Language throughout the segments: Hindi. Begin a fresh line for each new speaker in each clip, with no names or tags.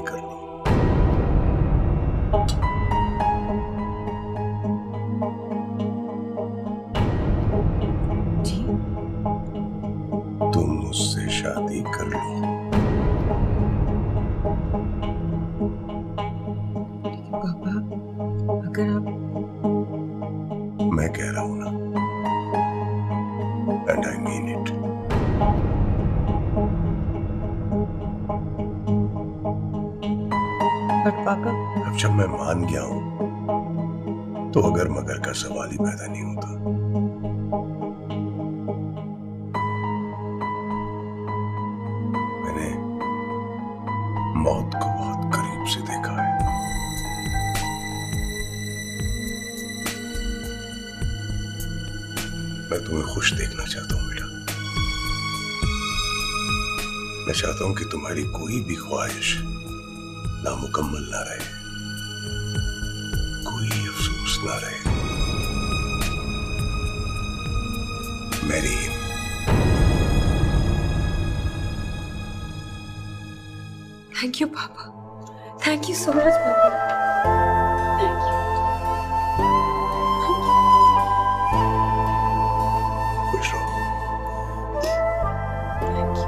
कर लो।
जी?
तुम मुझसे शादी कर लो।
पापा, अगर आप...
मैं कह रहा हूं ना, and I mean it.
But पापा...
अब जब मैं मान गया हूं तो अगर मगर का सवाल ही पैदा नहीं होता। मैंने मौत को बहुत करीब से देखा है। मैं तुम्हें खुश देखना चाहता हूं बेटा। मैं चाहता हूं कि तुम्हारी कोई भी ख्वाहिश नामुकम्मल ना रहे, कोई अफसोस ना रहे। Marry him.
थैंक यू पापा, थैंक यू सो मच पापा, थैंक यू।
खुश रहो।
Thank you.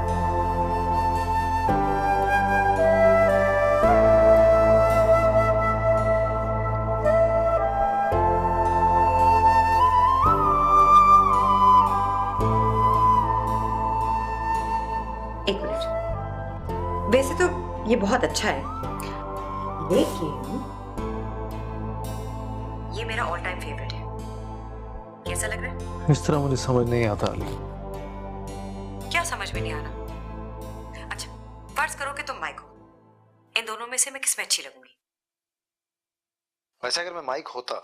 एक मिनट, वैसे तो ये बहुत अच्छा है, लेकिन ये मेरा ऑल टाइम फेवरेट है। कैसा लग रहा है?
इस तरह मुझे समझ नहीं आता अली।
क्या समझ में नहीं आ रहा? अच्छा, फर्ज करो कि तुम माइक हो, इन दोनों में से मैं किसमें अच्छी लगूंगी?
वैसे अगर मैं माइक होता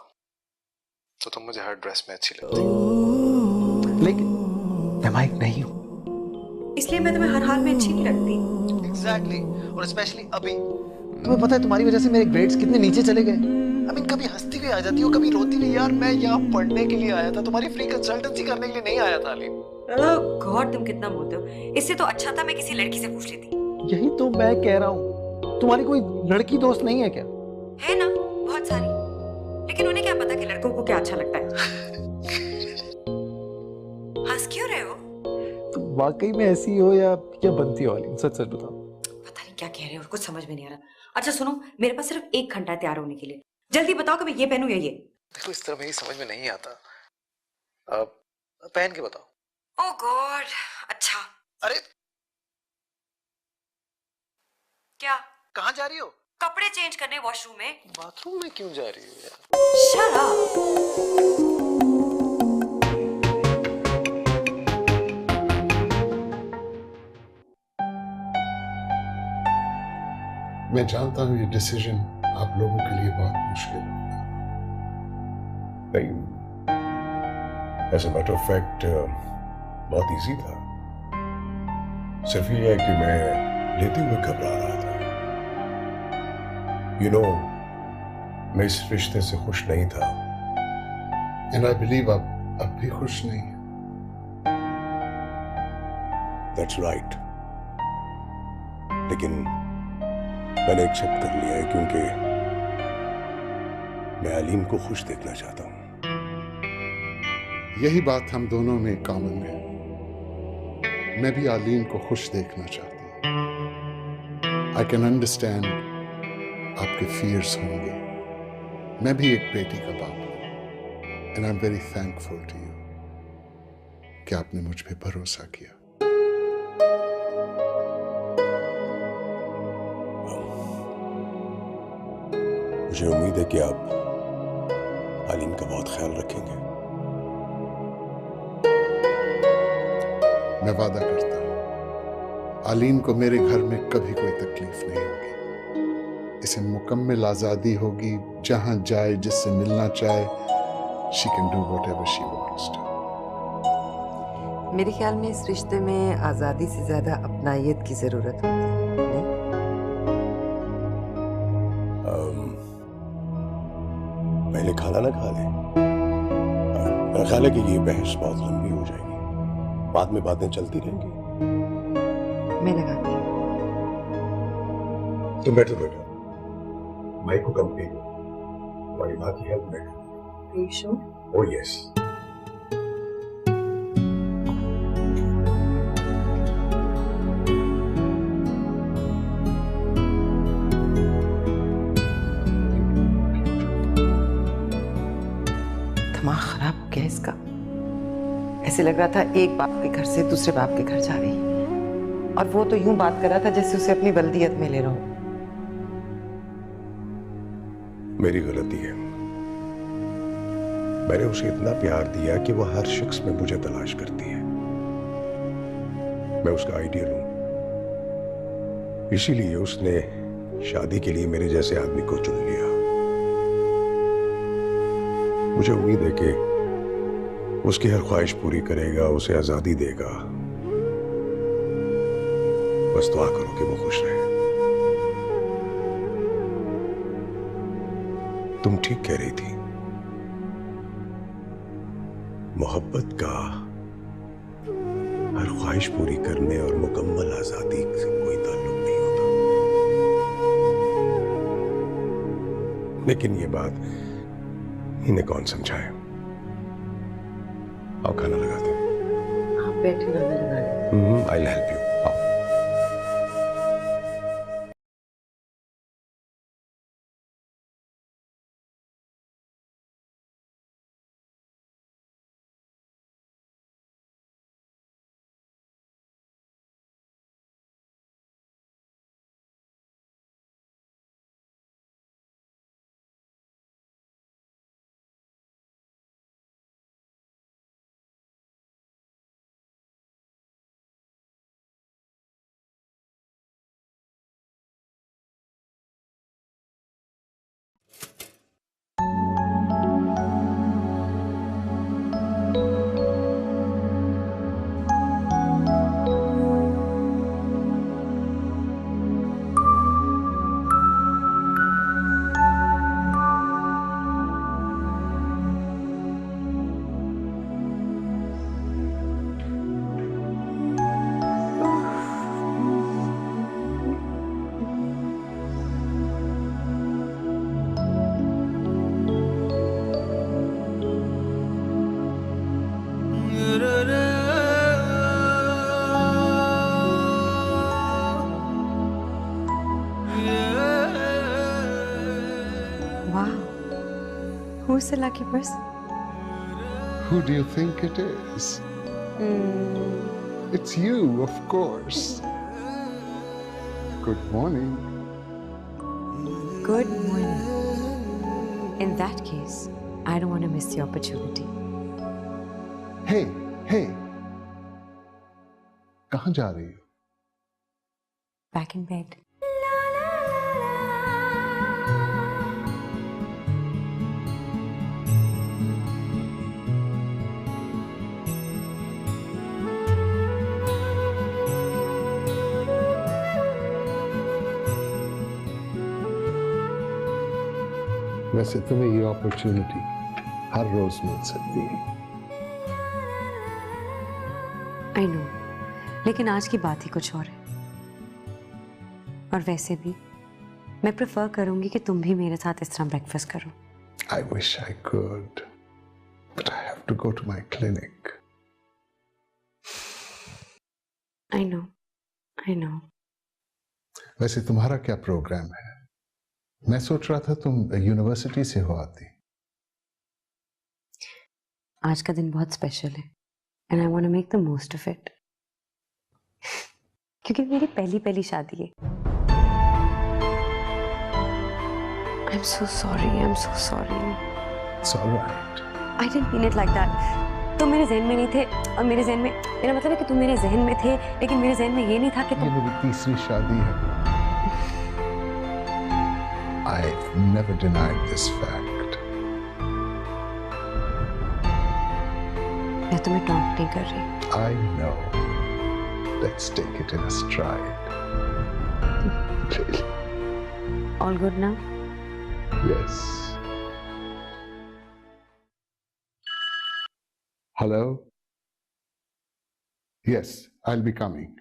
तो तुम मुझे हर ड्रेस में अच्छी लगती, लेकिन मैं माइक नहीं हूँ,
इसलिए मैं तुम्हें हर हाल में अच्छी नहीं लगती।
एग्जैक्टली। और स्पेशली अभी तुम्हें पता है तुम्हारी वजह से मेरे ग्रेड्स कितने नीचे चले गए। आई मीन कभी हंसती हुई आ जाती हो, कभी रोती हुई। यार मैं यहाँ पढ़ने के लिए आया था, तुम्हारी फ्री कंसल्टेंसी करने के लिए नहीं आया था अली।
ओह गॉड, तुम कितना बोलते हो। इससे तो अच्छा था मैं किसी लड़की से पूछ लेती।
यही तो मैं कह रहा हूँ, तुम्हारी कोई लड़की दोस्त नहीं है क्या?
है ना, बहुत सारी, लेकिन उन्हें क्या पता कि लड़कों को क्या अच्छा लगता है। हंस क्यों रहे हो?
तुम वाकई में ऐसी हो या बनती हो अली? सच सच बताओ।
पता नहीं क्या कह रहे हो, कुछ समझ में नहीं आ रहा। अच्छा सुनो, मेरे पास सिर्फ 1 घंटा है तैयार होने के लिए, जल्दी बताओ कि मैं ये पहनूं या ये।
देखो इस तरह मेरी समझ में नहीं आता, अब पहन के बताओ।
ओह गॉड, अच्छा।
अरे
क्या?
कहाँ जा रही हो?
कपड़े चेंज करने वॉशरूम में।
बाथरूम में क्यों जा रही हो यार?
Shut up.
मैं जानता हूं ये डिसीजन आप लोगों के लिए बहुत मुश्किल होगा। नहीं, as a matter of fact बहुत इजी था। सिर्फ ये है कि मैं लेते हुए घबरा रहा था। यू नो, मैं इस रिश्ते से खुश नहीं था। एंड आई बिलीव आप अब भी खुश नहीं हैं। That's right. लेकिन मैंने एक्सेप्ट कर लिया है क्योंकि मैं अलीम को खुश देखना चाहता हूं।
यही बात हम दोनों में कॉमन है। मैं भी अलीम को खुश देखना चाहता हूं। आई कैन अंडरस्टैंड आपके फियर्स होंगे। मैं भी एक बेटी का बाप हूं and I am very thankful to you कि आपने मुझ पे भरोसा किया।
मुझे उम्मीद है कि आप अलीम का बहुत ख्याल रखेंगे।
मैं वादा करता हूं अलीम को मेरे घर में कभी कोई तकलीफ नहीं होगी। इसे मुकम्मल आजादी होगी, जहां जाए जिससे मिलना चाहे, she can do whatever she wants to.
मेरे ख्याल में इस रिश्ते में आजादी से ज्यादा अपनायत की जरूरत होती है, नहीं?
पहले खाना ना खा लें। मेरा ख्याल है कि ये बहस बहुत लंबी हो जाएगी, बाद में बातें चलती रहेंगी।
मैं लगाती हूँ।
तुम बैठो बेटा, माइक को कंप्लीट तुम्हारी माँ की हेल्प में।
Are you sure?
Oh yes.
दिमाग खराब हो गया इसका। ऐसे लग रहा था एक बाप के घर से दूसरे बाप के घर जा रही है, और वो तो यूं बात कर रहा था जैसे उसे अपनी बल्दियत में ले रहा हो।
मेरी गलती है, मैंने उसे इतना प्यार दिया कि वो हर शख्स में मुझे तलाश करती है। मैं उसका आइडियल हूं, इसीलिए उसने शादी के लिए मेरे जैसे आदमी को चुन लिया। मुझे उम्मीद है कि उसकी हर ख्वाहिश पूरी करेगा, उसे आजादी देगा। बस दुआ करो कि वो खुश रहे। तुम ठीक कह रही थी, मोहब्बत का हर ख्वाहिश पूरी करने और मुकम्मल आजादी से कोई ताल्लुक नहीं होता। लेकिन ये बात इन्हें कौन समझाए। आओ खाना लगाते हैं।
आप बैठे ना, मैं लगा लेती हूँ।
I will help you.
Who's the lucky person?
Who do you think it is? It's you, of course. Good morning.
Good morning. In that case, I don't want to miss the opportunity.
Hey, hey. कहाँ जा रही हो?
Back in bed.
वैसे तुम्हें ये अपॉर्चुनिटी हर रोज मिल सकती है।
I know, लेकिन आज की बात ही कुछ और है। और वैसे भी मैं प्रेफर करूंगी कि तुम भी मेरे साथ इस तरह ब्रेकफास्ट करो।
I wish I could, but I have to go to my clinic.
I know, I know.
वैसे तुम्हारा क्या प्रोग्राम है? मैं सोच रहा था तुम यूनिवर्सिटी से हो आती।
आज का दिन बहुत स्पेशल है and I want to make the most of it. क्योंकि मेरी पहली शादी है। I'm so sorry, I'm so sorry.
It's all right.
I didn't mean it like that. तुम मेरे ज़हन में नहीं थे और मेरे ज़हन में, मेरा मतलब है कि तुम मेरे ज़हन में थे, लेकिन मेरे ज़हन में ये नहीं था कि
ये मेरी तीसरी शादी है। I've never denied this fact.
मैं तुम्हें टॉन्ट नहीं कर रही।
I know. Let's take it in a stride. Really?
All good now?
Yes. Hello? Yes, I'll be coming.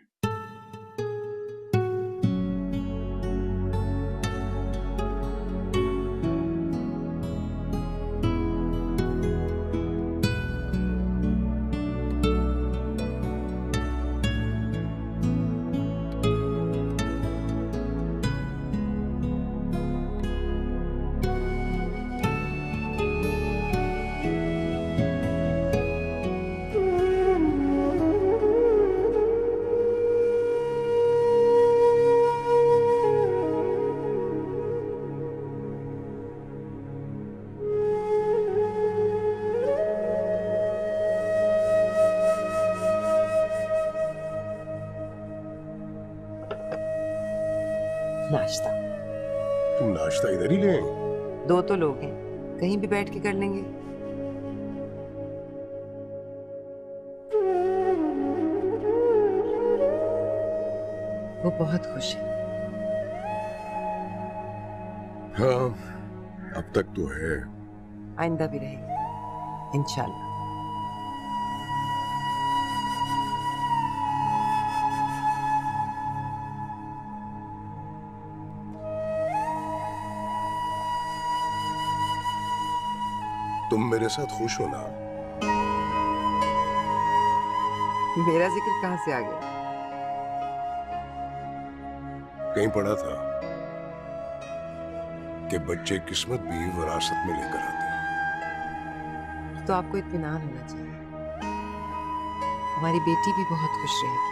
नाश्ता।
तुम नाश्ता इधर ही ले?
2 तो लोग हैं, कहीं भी बैठ के कर लेंगे। वो बहुत खुश है।
हाँ, अब तक तो है।
आइंदा भी रहेगी इंशाल्लाह।
तुम मेरे साथ खुश हो ना?
मेरा जिक्र कहां से आ गया?
कहीं पढ़ा था कि बच्चे किस्मत भी विरासत में लेकर आते हैं।
तो आपको इत्मीनान होना चाहिए, हमारी बेटी भी बहुत खुश रहेगी।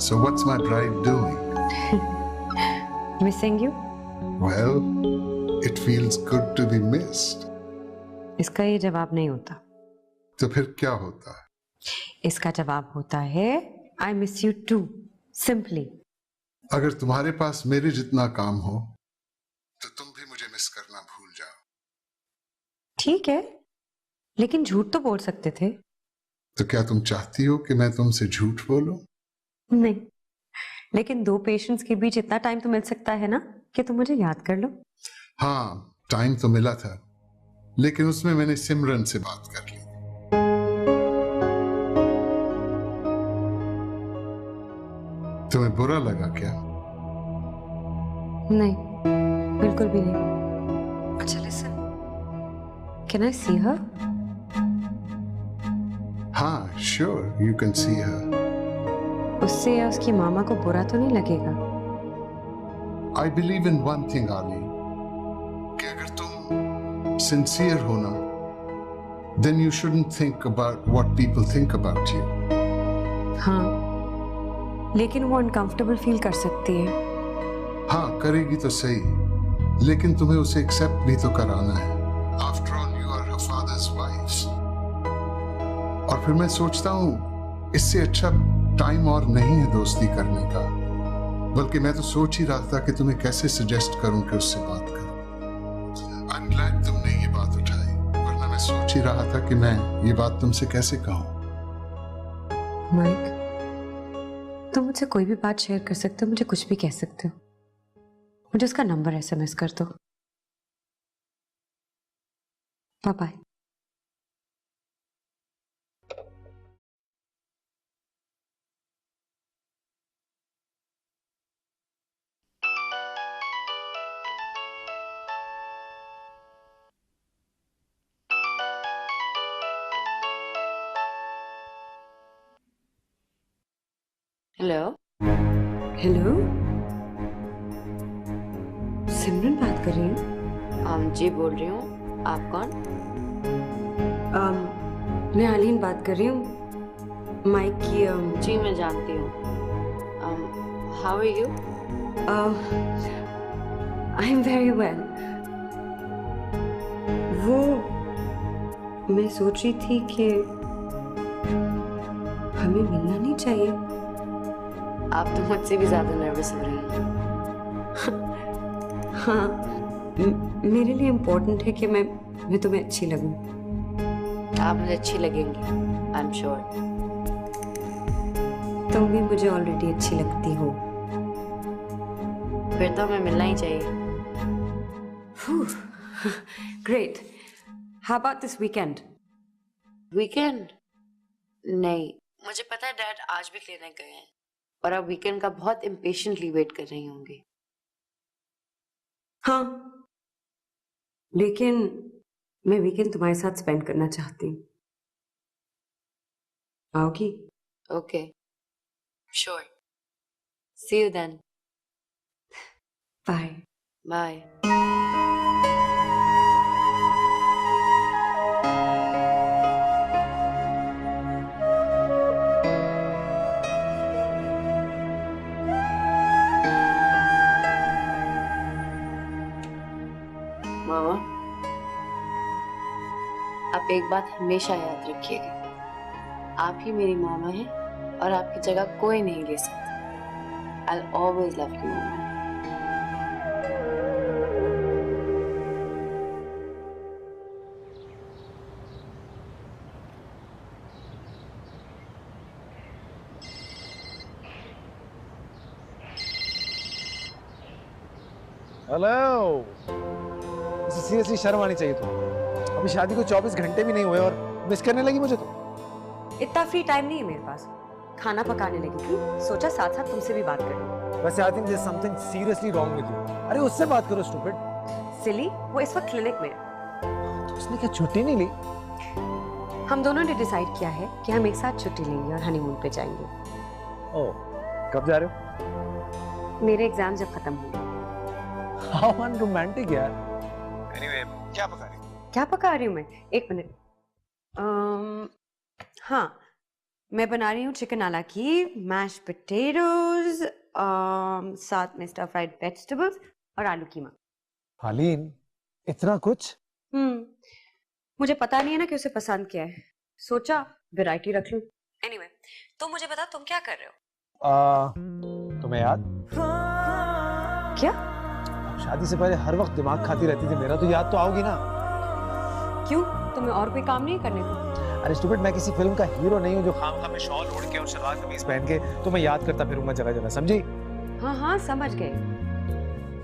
So what's my bride doing?
Missing you?
Well, it feels good to be missed.
इसका ये जवाब नहीं होता।
तो फिर क्या होता है?
इसका जवाब होता है I miss you too. Simply.
अगर तुम्हारे पास मेरे जितना काम हो तो तुम भी मुझे मिस करना भूल जाओ।
ठीक है, लेकिन झूठ तो बोल सकते थे।
तो क्या तुम चाहती हो कि मैं तुमसे झूठ बोलूं?
नहीं, लेकिन 2 पेशेंट्स के बीच इतना टाइम तो मिल सकता है ना कि तुम मुझे याद कर लो।
हाँ, टाइम तो मिला था, लेकिन उसमें मैंने सिमरन से बात कर ली। तुम्हें बुरा लगा क्या?
नहीं, बिल्कुल भी नहीं। अच्छा लिसन, कैन आई सी हर?
हाँ, श्योर, यू कैन सी हर।
उससे या उसकी मामा को बुरा तो नहीं लगेगा?
I believe in one thing, आली, कि अगर तुम sincere हो ना, then you shouldn't think about what people think about you.
हाँ, लेकिन वो अनकंफर्टेबल फील कर सकती है।
हाँ, करेगी तो सही, लेकिन तुम्हें उसे एक्सेप्ट भी तो कराना है। After all, you are her father's wife. और फिर मैं सोचता हूँ, इससे अच्छा टाइम और नहीं है दोस्ती करने का। बल्कि मैं तो सोच ही रहा था कि तुम्हें कैसे सजेस्ट करूं कि उससे बात करूं। I'm glad तुमने ये बात उठाई, वरना मैं सोच ही रहा था कि मैं ये बात तुमसे कैसे कहूं।
माइक, तुम मुझसे कोई भी बात शेयर कर सकते हो, मुझे कुछ भी कह सकते हो। मुझे उसका नंबर SMS कर दो। Bye bye.
Hello.
Hello, Simran बात कर रही हूँ।
जी बोल रही हूँ, आप कौन?
मैं आलीन बात कर रही हूँ, माइक की।
जी मैं जानती हूँ। How are you?
I am very well. वो मैं सोच रही थी कि हमें मिलना नहीं चाहिए।
आप तो मुझसे भी ज्यादा नर्वस हो रही हैं।
हाँ, मेरे लिए इम्पोर्टेंट है कि मैं तुम्हें अच्छी लगूं।
आप मुझे अच्छी लगेंगी, आई एम श्योर।
तुम भी मुझे ऑलरेडी अच्छी लगती हो।
फिर तो हमें मिलना ही चाहिए।
Great. How about this weekend?
Weekend? नहीं, मुझे पता है डैड आज भी क्लिनिक गए हैं और अब वीकेंड का बहुत इम्पेशेंटली वेट कर रही होंगी।
हाँ, लेकिन मैं वीकेंड तुम्हारे साथ स्पेंड करना चाहती हूँ। आओगी?
Okay, sure. See you then.
Bye.
Bye. मामा, आप एक बात हमेशा याद रखिएगा, आप ही मेरी मामा हैं और आपकी जगह कोई नहीं ले सकता। I'll always love you, mama.
Hello. Seriously शर्म आनी चाहिए तुम। अभी शादी को 24 घंटे भी नहीं हुए और मिस करने लगी मुझे तो।
इतना फ्री टाइम नहीं है मेरे पास। खाना पकाने लगी थी, सोचा साथ साथ तुमसे भी बात कर लूं।
वैसे I think there is something seriously wrong with you. अरे उससे बात करो स्टूपिड।
सिली, वो इस वक्त क्लिनिक में है।
तो उसने क्या छुट्टी नहीं ली?
हम दोनों ने डिसाइड किया है कि हम एक साथ छुट्टी लेंगे और हनीमून पे जाएंगे।
ओह, कब जा रहे हो?
मेरे एग्जाम जब खत्म होंगे।
हाउ अनरोमांटिक यार। एनीवे, क्या पका रही?
क्या पका रही हूँ मैं? एक मिनट। हाँ, मैं बना रही हूँ चिकन आला की मैश पोटैटोज, साथ में स्टर फ्राइड वेजिटेबल्स और आलू कीमा।
हालीन, इतना कुछ?
मुझे पता नहीं है ना कि उसे पसंद क्या है, सोचा वैरायटी रख लूं। एनीवे, तो मुझे बता तुम क्या कर रहे हो?
तुम्हें याद?
क्या?
शादी से पहले हर वक्त दिमाग खाती रहती थी मेरा, तो याद तो आओगी ना।
क्यों, तुम्हें और कोई काम नहीं करने को?
अरे स्टूपिड, मैं किसी फिल्म का हीरो नहीं हूँ जो खामखा में शॉल ओढ़ के और सलवार कमीज पहन के तुम्हें याद करता फिरूंगा जगह जगह, समझी?
हाँ हाँ, समझ गए।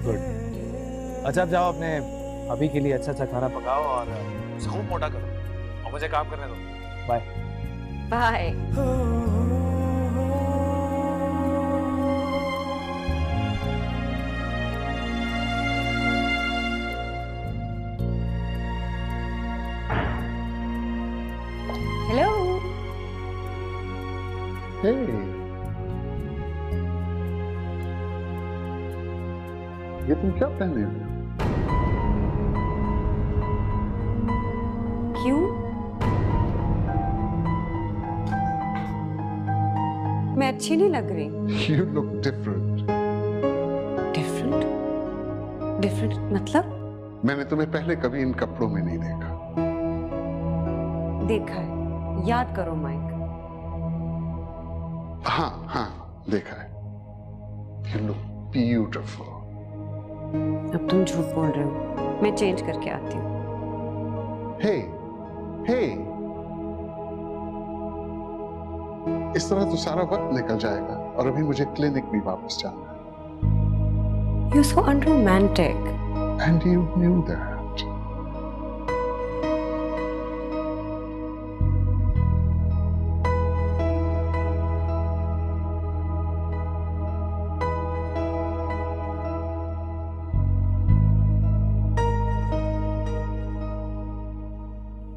गुड। अच्छा, अब जाओ अपने अभी के लिए अच्छा अच्छा खाना पकाओ और खूब मोटा करो और मुझे काम करने दो। Bye
bye. हेलो।
हे, ये तुम क्या पहने हो?
क्यों? मैं अच्छी नहीं लग रही?
You look different.
Different? Different मतलब?
मैंने तुम्हें पहले कभी इन कपड़ों में नहीं देखा।
देखा है, याद करो माइक।
हाँ हाँ, देखा है। You look beautiful.
अब तुम झूठ बोल रहे हो, मैं चेंज करके आती हूँ।
हे, हे, इस तरह तो सारा वक्त निकल जाएगा और अभी मुझे क्लिनिक भी वापस जाना है।
You're so unromantic.
And you knew that.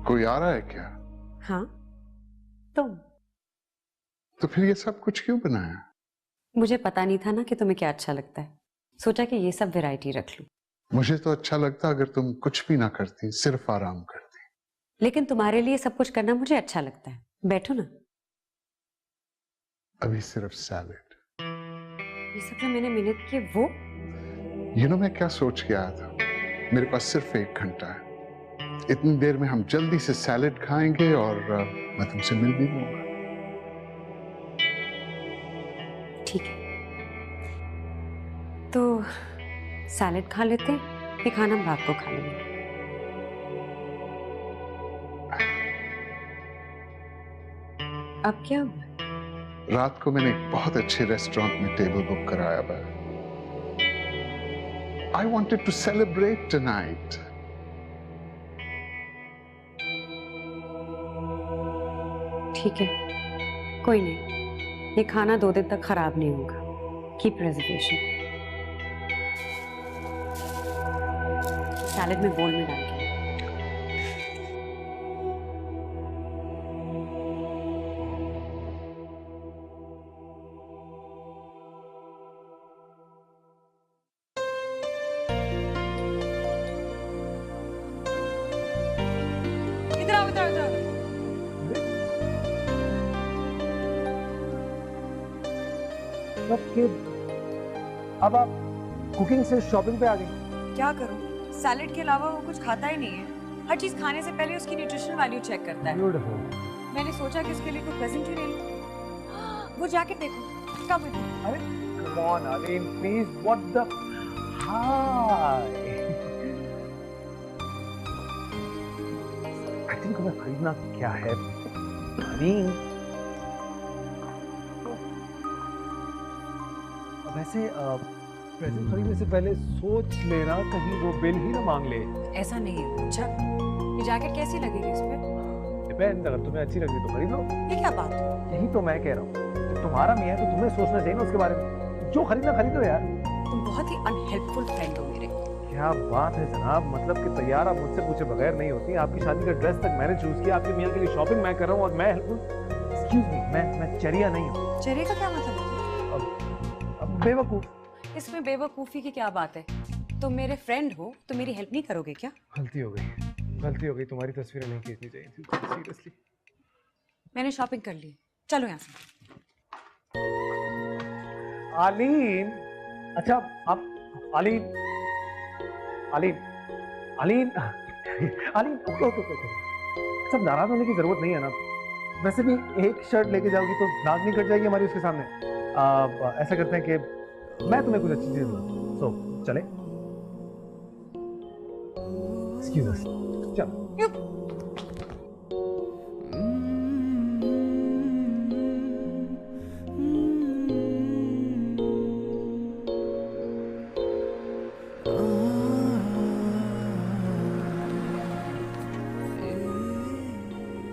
कोई आ रहा है क्या?
हाँ, तुम।
तो फिर ये सब कुछ क्यों बनाया?
मुझे पता नहीं था ना कि तुम्हें क्या अच्छा लगता है, सोचा कि ये सब वैरायटी रख लूं।
मुझे तो अच्छा लगता अगर तुम कुछ भी ना करती, सिर्फ आराम करती।
लेकिन तुम्हारे लिए सब कुछ करना मुझे अच्छा लगता है। बैठो ना।
अभी सिर्फ सैलेड।
ये सब जो मैंने मेहनत की वो?
मैं क्या सोच के आया था, मेरे पास सिर्फ 1 घंटा है। इतनी देर में हम जल्दी से सैलेड खाएंगे और मैं तुमसे मिल भी लूंगा।
ठीक है, तो सैलेड खा लेते हैं, ये खाना हम रात को खा लेंगे। अब क्या हुआ?
रात को मैंने एक बहुत अच्छे रेस्टोरेंट में टेबल बुक कराया हुआ है। I wanted to celebrate tonight.
ठीक है, कोई नहीं, ये खाना 2 दिन तक खराब नहीं होगा। Keep reservation. सैलेड में बोल में डाल के।
इधर आओ, इधर आओ, इधर आओ।
अब आप कुकिंग से शॉपिंग पे आ गए।
क्या करूं? सैलेड के अलावा वो कुछ खाता ही नहीं है। हर चीज खाने से पहले उसकी न्यूट्रिशनल वैल्यू चेक करता है।
ब्यूटीफुल।
मैंने सोचा कि उसके लिए कोई प्रेजेंट ही ले लूं। वो जैकेट देखो, कब विद मी।
अरे come on Aleen please, what the high. I think हमें खरीदना क्या है अलीन। वैसे प्रेजेंट खरीदने से पहले सोच लेना कहीं वो बिल ही ना मांग ले।
ऐसा नहीं है। अच्छा, ये जैकेट कैसी लगेगी इस पे?
डिपेंड, अगर तुम्हें अच्छी लगी तो खरीद लो।
ये क्या बात?
यही तो मैं कह रहा हूँ, तुम्हारा मियाँ है तो तुम्हें सोचना चाहिए ना उसके बारे में। जो खरीदना खरीदो यार।
तुम बहुत ही अनहेल्पफुल फ्रेंड हो मेरे।
क्या बात है जनाब, मतलब कि तैयार आप मुझसे पूछे बगैर नहीं होती। आपकी शादी का ड्रेस तक मैंने चूज किया, आपके मियाँ के लिए शॉपिंग मैं कर रहा हूँ और मैं हेल्पफुल। एक्सक्यूज मी, मैं चरिया नहीं हूँ।
चेहरे का क्या मतलब है?
अब बेवकूफ।
इसमें बेवकूफी की क्या बात है? तुम मेरे फ्रेंड हो तो मेरी हेल्प नहीं करोगे क्या?
गलती हो गई, तुम्हारी तस्वीरें नहीं खींचनी चाहिए थी सीरियसली।
मैंने शॉपिंग कर ली, चलो यहाँ से।
आलीन, अच्छा आप आलीन आलीन आलीन आलीन ओके। सब नाराज होने की जरूरत नहीं है ना। वैसे भी एक शर्ट लेके जाओगी तो नाक नहीं कट जाएगी हमारी उसके सामने। ऐसा करते हैं कि मैं तुम्हें कुछ अच्छी चीज दूँ। सो चले? एक्सक्यूज अस, चलो।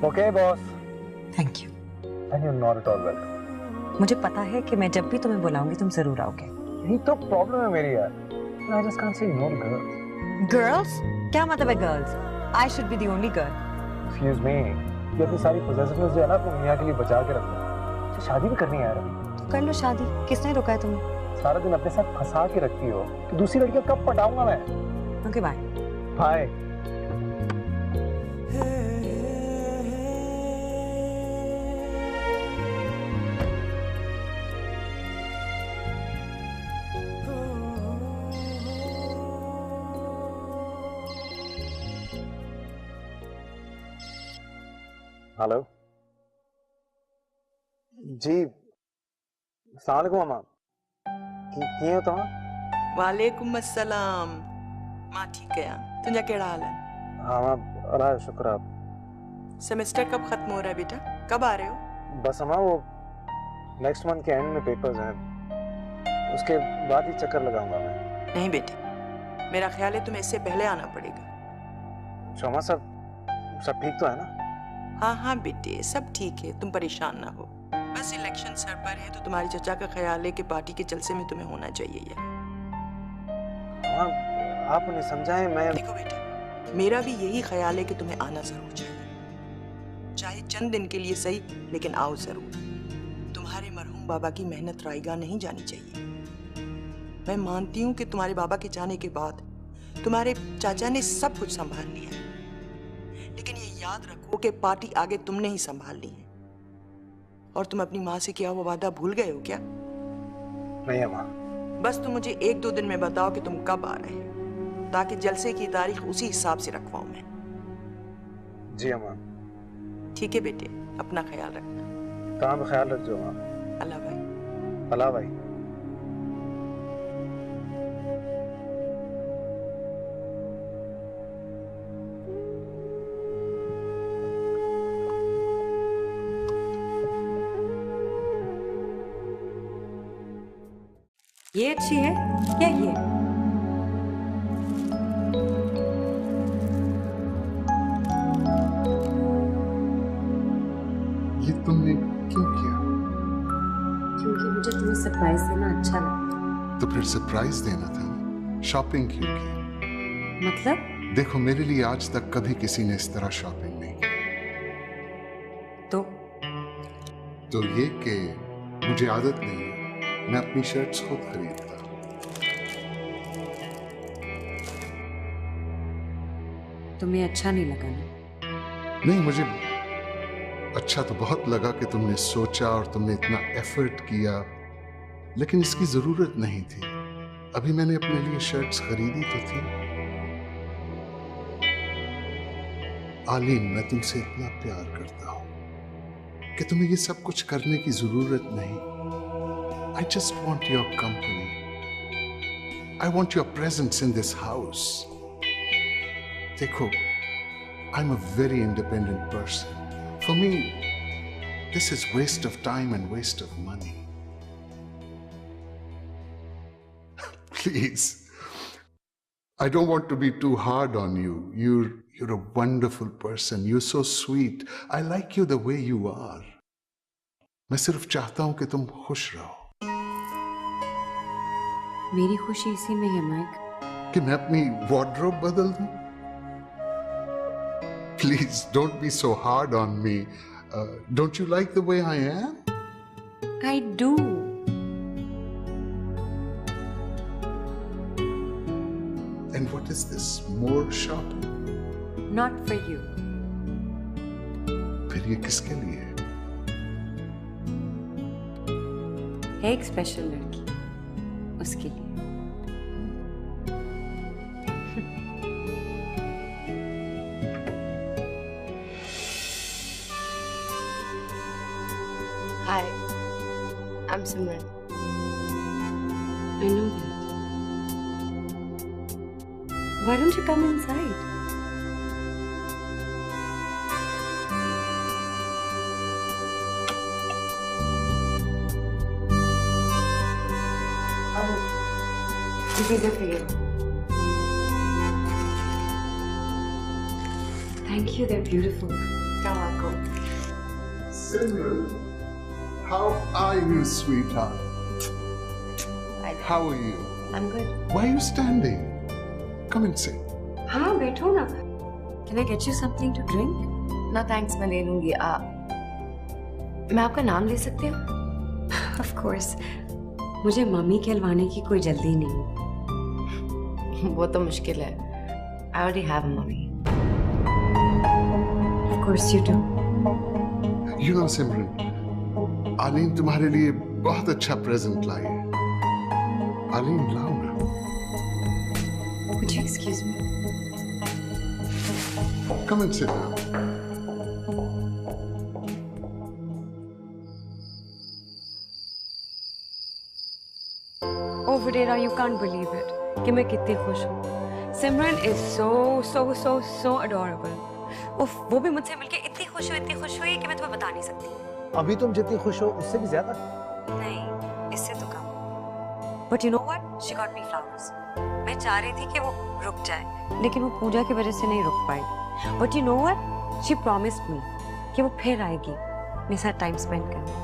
Okay boss.
Thank you.
And you not at all welcome.
मुझे पता है कि मैं जब भी तुम्हें बुलाऊंगी तुम जरूर आओगे।
यही तो प्रॉब्लम है मेरी यार। I just can't say no to girls.
Girls? क्या मतलब है girls? I should be the only girl.
Excuse me. ये अपनी सारी possessiveness जो है ना अपने मियाँ के लिए बचा के रखना। तो शादी भी करनी है यार अभी।
तो कर लो शादी, किसने रोका है तुम्हें?
सारा दिन अपने साथ फंसा के रखती हो कि दूसरी लड़कियां कब पटाऊंगा मैं।
Okay bye.
बाय। हेलो जी, अस्सलाम वालेकुम अम्मा। किए हो तुम?
वालेकुम अस्सलाम। मां ठीक है? तुझा केड़ा हाल है?
हाँ अम्मा, अल्लाह का शुक्र। आप?
सेमेस्टर कब खत्म हो रहा है बेटा? कब आ रहे हो?
बस अम्मा वो नेक्स्ट मंथ के एंड में पेपर्स हैं, उसके बाद ही चक्कर लगाऊंगा मैं।
नहीं बेटे, मेरा ख्याल है तुम्हें इससे पहले आना पड़ेगा।
शोमा सब ठीक तो है ना?
हाँ बेटे, सब ठीक है, तुम परेशान ना हो। बस इलेक्शन सर पर है तो तुम्हारे चचा का ख्याल है कि पार्टी के जलसे में तुम्हें होना चाहिए यार।
हाँ, आप उन्हें समझाएं। मैं
देखो बेटे, मेरा भी यही ख्याल है कि तुम्हें आना जरूर चाहिए, चाहे चंद दिन के लिए सही, लेकिन आओ जरूर। तुम्हारे मरहूम बाबा की मेहनत रायगा नहीं जानी चाहिए। मैं मानती हूँ कि तुम्हारे बाबा के जाने के बाद तुम्हारे चाचा ने सब कुछ संभाल लिया, लेकिन ये याद रखो कि पार्टी आगे तुमने ही संभालनी है। और तुम अपनी माँ से किया हुआ वादा भूल गए हो क्या?
नहीं अम्मा।
बस तुम मुझे 1-2 दिन में बताओ कि तुम कब आ रहे हो, ताकि जलसे की तारीख उसी हिसाब से रखवाऊं मैं।
जी अम्मा।
ठीक है बेटे, अपना ख्याल रखना।
काम ख्याल रखो अम्मा।
अल्लाह भाई।
अल्लाह भाई।
ये अच्छी है या ये?
ये तुमने क्यों किया?
क्योंकि मुझे तुम्हें सरप्राइज देना अच्छा लगता।
तो फिर सरप्राइज देना था ना, शॉपिंग क्यों की?
मतलब?
देखो, मेरे लिए आज तक कभी किसी ने इस तरह शॉपिंग नहीं की। तो ये कि मुझे आदत नहीं है, मैं अपनी शर्ट्स खुद खरीदता हूं।
तुम्हें अच्छा नहीं लगा ना?
नहीं, मुझे अच्छा तो बहुत लगा कि तुमने सोचा और तुमने इतना एफर्ट किया, लेकिन इसकी जरूरत नहीं थी। अभी मैंने अपने लिए शर्ट्स खरीदी तो थी। आलीन, मैं तुमसे इतना प्यार करता हूं कि तुम्हें ये सब कुछ करने की जरूरत नहीं। I just want your company. I want your presence in this house. देखो, I'm a very independent person. For me, this is waste of time and waste of money. Please, I don't want to be too hard on you. You're a wonderful person. You're so sweet. I like you the way you are. मैं सिर्फ चाहता हूं कि तुम खुश रहो।
मेरी खुशी इसी में है माइक।
कि मैं अपनी वार्डरोब बदल दूं? Please don't be so hard on me. Don't you like the way I am?
I do.
And what is this? More shopping?
Not for you.
फिर ये किसके लिए है?
है एक स्पेशल लड़की, उसके लिए।
Hi, I'm Simran.
I know that. Why don't you come inside? These are for you. Thank you, they're beautiful.
You're welcome.
Simran, how are you, sweetheart? How are you?
I'm good.
Why are you standing? Come and sit.
हाँ बैठो ना। Can I get you something to drink?
No thanks, मैं ले लूंगी। मैं आपका नाम ले सकती हूँ?
Of course. मुझे मम्मी कहलवाने की कोई जल्दी नहीं।
वो तो मुश्किल है। I already have a mommy.
Of course you do.
You know, Simran, Aleen तुम्हारे लिए बहुत अच्छा प्रेजेंट लाई है। आलीन, लाओ ना।
Would you excuse me?
Come and sit down.
Oh, Videra, you can't believe it. कि मैं कितनी खुश हूँ। सिमरन is so adorable. उफ, वो भी मुझसे मिलके इतनी खुश हुई कि मैं तुम्हें बता नहीं सकती।
अभी तुम जितनी खुश हो उससे भी ज्यादा।
नहीं, इससे तो कम। But you know what? She got me flowers. मैं चाह रही थी कि वो रुक जाए, लेकिन वो पूजा की वजह से नहीं रुक पाई। But you know what? She promised me कि वो फिर आएगी मेरे साथ टाइम स्पेंड करने।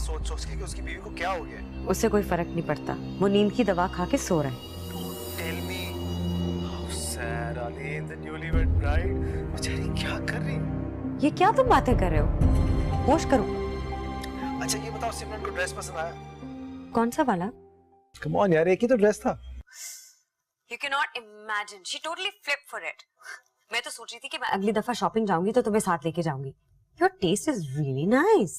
सोच के कि उसकी बीवी को क्या हो गया।
उससे कोई फर्क नहीं पड़ता, वो नींद की दवा खा के सो रहा है।
Tell me, how sad Aleen, the newlywed bride, बेचारी क्या कर रही?
ये क्या तुम बातें कर रहे हो? होश करो।
अच्छा ये बताओ, सिमरन को ड्रेस पसंद आया?
कौन सा वाला?
Come on यार, एक ही तो ड्रेस था।
You cannot imagine. She totally flipped for it. मैं तो सोच रही थी कि मैं अगली दफा शॉपिंग जाऊंगी तो तुम्हें साथ लेके जाऊंगी. Your taste is really nice.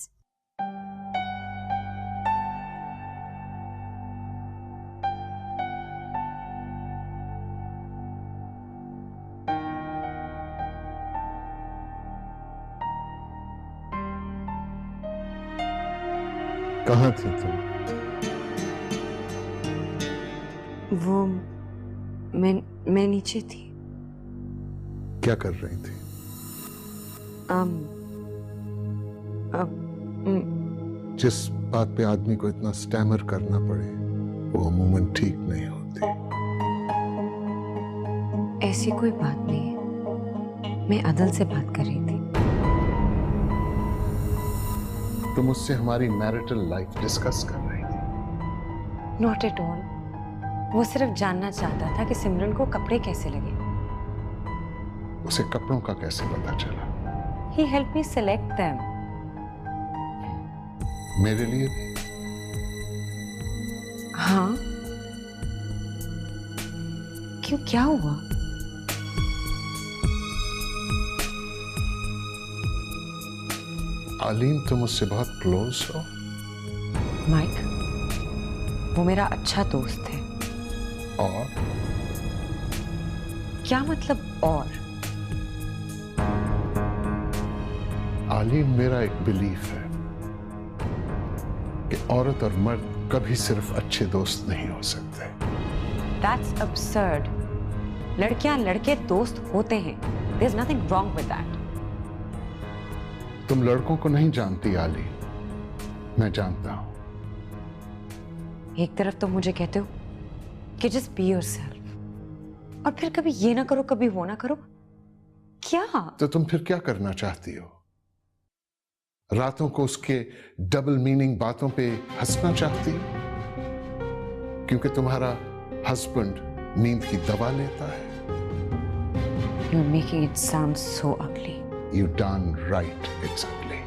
कहाँ थी तुम?
वो मैं नीचे थी.
क्या कर रही थी? जिस बात पे आदमी को इतना स्टैमर करना पड़े वो अमूमन ठीक नहीं होती.
ऐसी कोई बात नहीं है. मैं अदल से बात कर रही थी.
तुम उससे हमारी मैरिटल लाइफ डिस्कस कर रही थी?
Not at all. वो सिर्फ जानना चाहता था कि सिमरन को कपड़े कैसे लगे.
उसे कपड़ों का कैसे पता चला?
He helped me select them.
मेरे लिए भी?
हाँ. क्यों, क्या हुआ?
आलीन, तुम उससे बहुत क्लोज हो?
माइक, वो मेरा अच्छा दोस्त है.
और?
क्या मतलब और?
आलीन, मेरा एक बिलीफ है कि औरत और मर्द कभी सिर्फ अच्छे दोस्त नहीं हो सकते.
That's absurd. लड़कियां लड़के दोस्त होते हैं. There's nothing wrong with that.
तुम लड़कों को नहीं जानती आली, मैं जानता हूं.
एक तरफ तो मुझे कहते हो कि just be yourself, और फिर कभी ये ना करो कभी वो ना करो. क्या?
तो तुम फिर क्या करना चाहती हो? रातों को उसके डबल मीनिंग बातों पे हंसना चाहती हो? क्योंकि तुम्हारा हस्बैंड नींद की दवा लेता है.
You're making it sound so ugly.
You done right, it's ugly.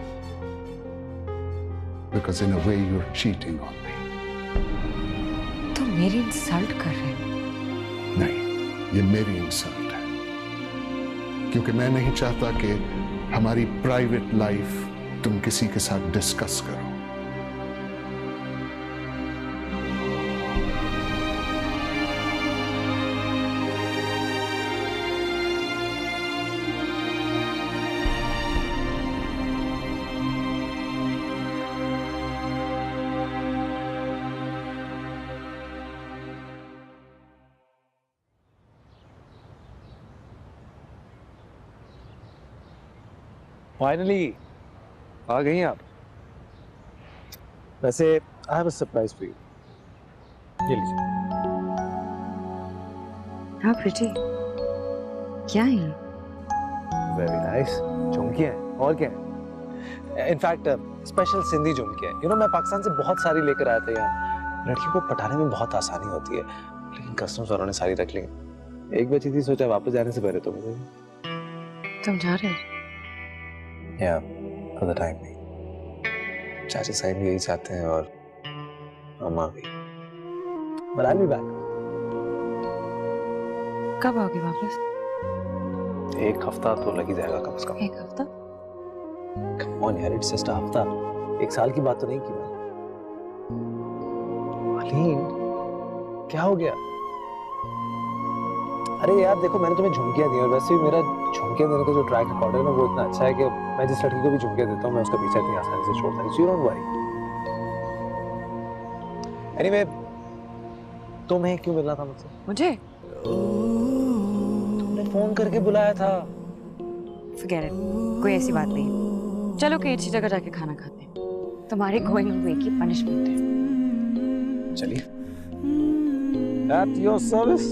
Because in a way you're cheating on me.
तुम मेरी इंसल्ट कर रहे हो?
नहीं, ये मेरी इंसल्ट है. क्योंकि मैं नहीं चाहता कि हमारी प्राइवेट लाइफ तुम किसी के साथ डिस्कस करो.
फाइनली आ गई आप. वैसे I have a surprise for you. ये लीजिए.
How pretty. क्या है?
Very nice. झुमकियां हैं और क्या है. इनफैक्ट स्पेशल सिंधी झुमकियां. यू नो, मैं पाकिस्तान से बहुत सारी लेकर आया था यहाँ. लड़की को पटाने में बहुत आसानी होती है, लेकिन कस्टम्स वालों ने सारी रख ली. एक बची थी, सोचा वापस जाने से पहले तो मुझे.
तुम जा रहे हो?
या फॉर द टाइम नहीं. चाचा साहब भी यही चाहते हैं और अम्मा भी. But I will be back.
कब आओगे वापस?
एक हफ्ता तो लग ही जाएगा कम से कम.
एक हफ्ता?
कम ऑन यार, इट्स जस्ट अ हफ्ता. एक साल की बात तो नहीं की मैं. अलीन, क्या हो गया? अरे यार देखो, मैंने तुम्हें झुमकियां दी और वैसे भी मेरा झुमकियां देने का जो ट्रैक रिकॉर्ड है ना, वो इतना अच्छा है कि मैं जिस लड़की को भी झुमकियां देता हूँ मैं उसका पीछा इतनी आसानी से छोड़ता नहीं. So you don't worry. Anyway, तुम्हें क्यों मिलना था मुझसे?
मुझे?
तुमने फोन करके बुलाया था.
Forget it. कोई ऐसी बात नहीं. चलो कहीं अच्छी जगह जाके खाना खाते हैं. तुम्हारे गोइंग अवे की पनिशमेंट है.
चलिए. At your service.